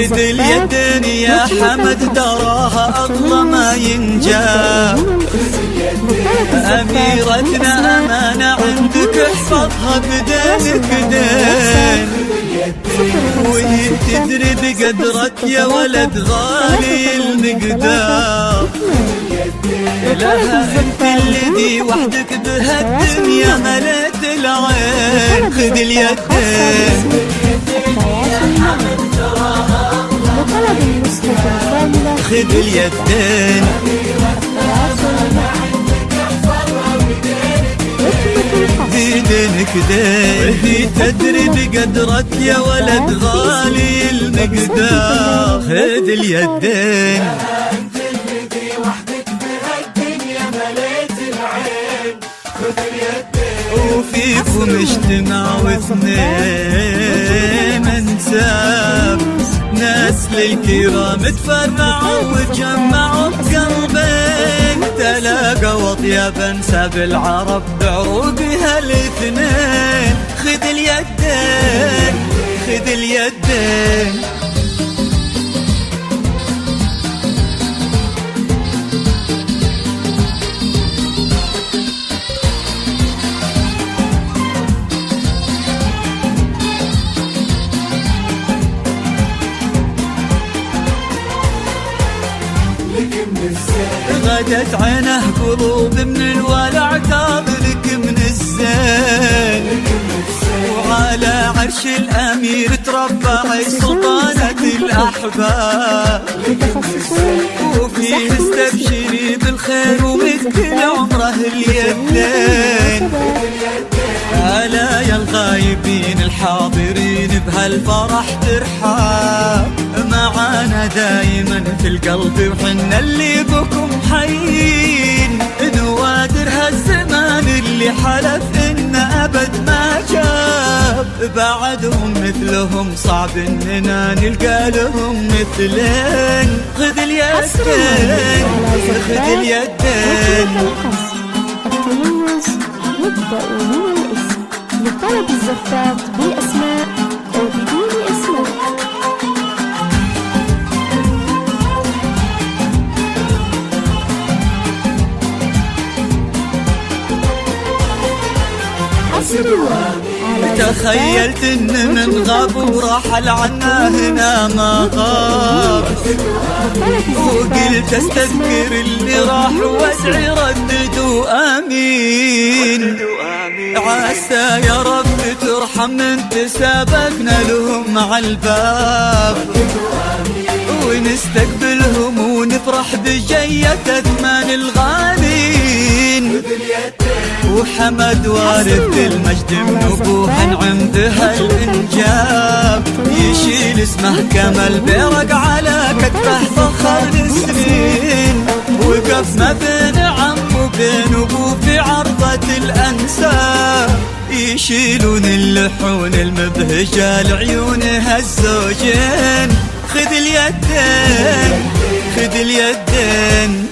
خذ اليدين يا حمد دراها أغلى ما ينجاب. أميرتنا أمانة عندك احفظها بدينك دين، وهي تدري بقدرك يا ولد غالي المقدار. لها انت الذي وحدك بهالدنيا مليت العين. خذ اليدين خذ اليدين بدينك دين، هي تدري بقدرك يا ولد غالي المقدار. خذ اليدين وفيكم اجتمعوا اثنين انساب، ناس للكرام تفرعوا وتجمعوا بقلبين. تلاقوا اطيب انساب العرب بعروقها الاثنين. خذ اليدين خذ اليدين غدت عينه قلوب من الولع تاب لك من الزين. وعلى عرش الأمير تربع سلطانة الأحباب، وفيه استبشري بالخير ومثل عمره اليدين. ألا يا الغايبين الحاضرين بهالفرح ترحاب، معانا دايما في القلب وحنا اللي بكم حيين. نوادر هالزمان اللي حلف إن أبد ما جاب، بعدهم مثلهم صعب إننا نلقى لهم مثلين. خذ اليدين خذ اليدين. التميز يبدأ من الاسم لطلب الزفات بأسماء أو بدون اسماء. تخيلت ان من غاب ورحل عنا هنا ما غاب، وقلت استذكر اللي راح وادعي رددوا امين. عسى يا رب ترحم من تسابقنا لهم على الباب، ونستقبلهم ونفرح بجية اثمان الغالين. وحمد وارث المجد من ابوه انعم بهالانجاب، يشيل اسمه كمل بيرق على كتفه فخر السنين. وقف ما بين عم وبين ابوه في عرضة الانساب، يشيلون اللحون المبهجة لعيونها الزوجين. خذ اليدين خذ اليدين